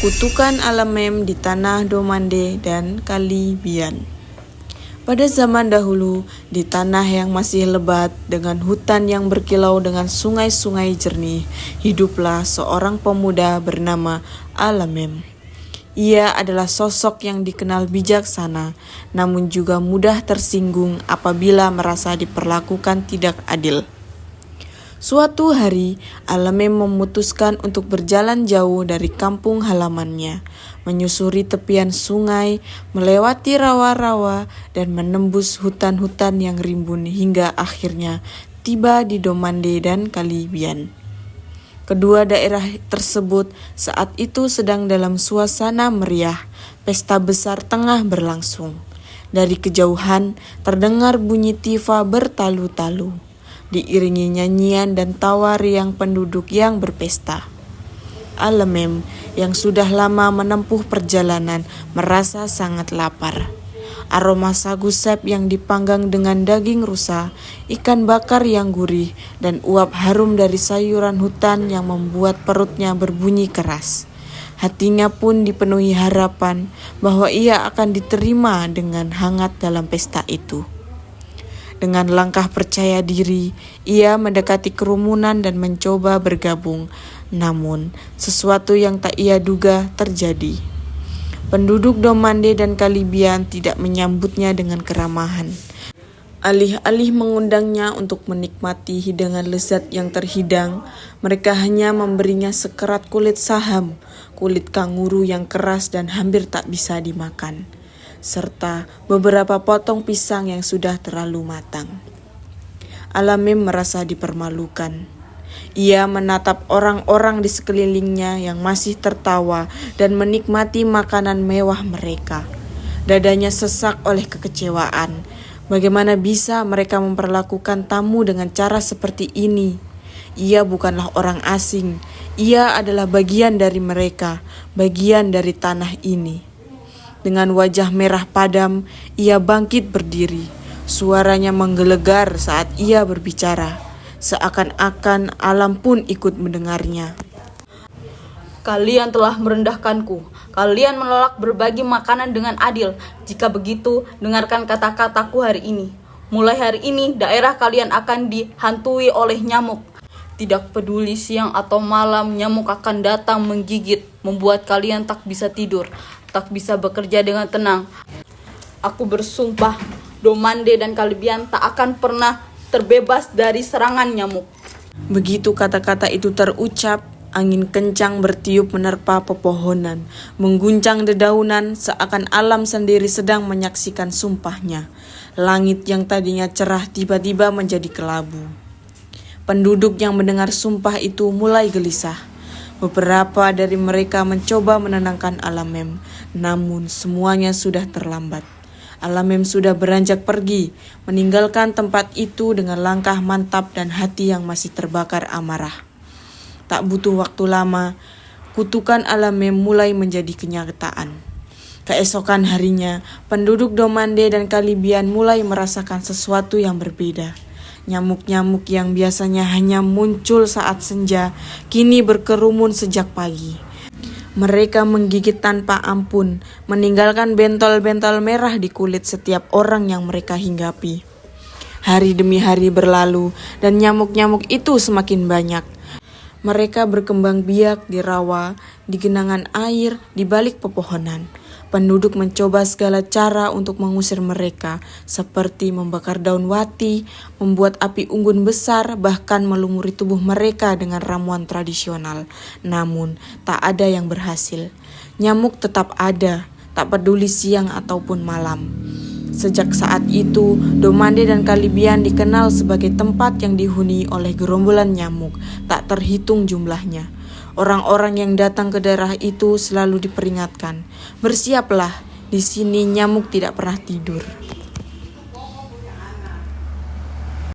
Kutukan Alamem di tanah Domande dan Kalibian. Pada zaman dahulu, di tanah yang masih lebat dengan hutan yang berkilau dengan sungai-sungai jernih, hiduplah seorang pemuda bernama Alamem. Ia adalah sosok yang dikenal bijaksana, namun juga mudah tersinggung apabila merasa diperlakukan tidak adil. Suatu hari, Alamem memutuskan untuk berjalan jauh dari kampung halamannya, menyusuri tepian sungai, melewati rawa-rawa, dan menembus hutan-hutan yang rimbun hingga akhirnya tiba di Domande dan Kalibian. Kedua daerah tersebut saat itu sedang dalam suasana meriah, pesta besar tengah berlangsung. Dari kejauhan terdengar bunyi tifa bertalu-talu, diiringi nyanyian dan tawa riang penduduk yang berpesta. Alamem yang sudah lama menempuh perjalanan merasa sangat lapar. Aroma sagu sep yang dipanggang dengan daging rusa, ikan bakar yang gurih, dan uap harum dari sayuran hutan yang membuat perutnya berbunyi keras. Hatinya pun dipenuhi harapan bahwa ia akan diterima dengan hangat dalam pesta itu. Dengan langkah percaya diri, ia mendekati kerumunan dan mencoba bergabung. Namun, sesuatu yang tak ia duga terjadi. Penduduk Domande dan Kalibian tidak menyambutnya dengan keramahan. Alih-alih mengundangnya untuk menikmati hidangan lezat yang terhidang, mereka hanya memberinya sekerat kulit saham, kulit kanguru yang keras dan hampir tak bisa dimakan, serta beberapa potong pisang yang sudah terlalu matang. Alamem merasa dipermalukan. Ia menatap orang-orang di sekelilingnya yang masih tertawa dan menikmati makanan mewah mereka. Dadanya sesak oleh kekecewaan. Bagaimana bisa mereka memperlakukan tamu dengan cara seperti ini? Ia bukanlah orang asing. Ia adalah bagian dari mereka, bagian dari tanah ini. Dengan wajah merah padam, ia bangkit berdiri. Suaranya menggelegar saat ia berbicara. Seakan-akan alam pun ikut mendengarnya. Kalian telah merendahkanku. Kalian menolak berbagi makanan dengan adil. Jika begitu, dengarkan kata-kataku hari ini. Mulai hari ini, daerah kalian akan dihantui oleh nyamuk. Tidak peduli siang atau malam, nyamuk akan datang menggigit, membuat kalian tak bisa tidur, tak bisa bekerja dengan tenang. Aku bersumpah, Domande dan Kalibian tak akan pernah terbebas dari serangan nyamuk. Begitu kata-kata itu terucap, angin kencang bertiup menerpa pepohonan, mengguncang dedaunan seakan alam sendiri sedang menyaksikan sumpahnya. Langit yang tadinya cerah tiba-tiba menjadi kelabu. Penduduk yang mendengar sumpah itu mulai gelisah. Beberapa dari mereka mencoba menenangkan Alamem, namun semuanya sudah terlambat. Alamem sudah beranjak pergi, meninggalkan tempat itu dengan langkah mantap dan hati yang masih terbakar amarah. Tak butuh waktu lama, kutukan Alamem mulai menjadi kenyataan. Keesokan harinya, penduduk Domande dan Kalibian mulai merasakan sesuatu yang berbeda. Nyamuk-nyamuk yang biasanya hanya muncul saat senja, kini berkerumun sejak pagi. Mereka menggigit tanpa ampun, meninggalkan bentol-bentol merah di kulit setiap orang yang mereka hinggapi. Hari demi hari berlalu, dan nyamuk-nyamuk itu semakin banyak. Mereka berkembang biak di rawa, di genangan air, di balik pepohonan. Penduduk mencoba segala cara untuk mengusir mereka, seperti membakar daun wati, membuat api unggun besar, bahkan melumuri tubuh mereka dengan ramuan tradisional. Namun, tak ada yang berhasil. Nyamuk tetap ada, tak peduli siang ataupun malam. Sejak saat itu, Domande dan Kalibian dikenal sebagai tempat yang dihuni oleh gerombolan nyamuk, tak terhitung jumlahnya. Orang-orang yang datang ke daerah itu selalu diperingatkan, bersiaplah, di sini nyamuk tidak pernah tidur.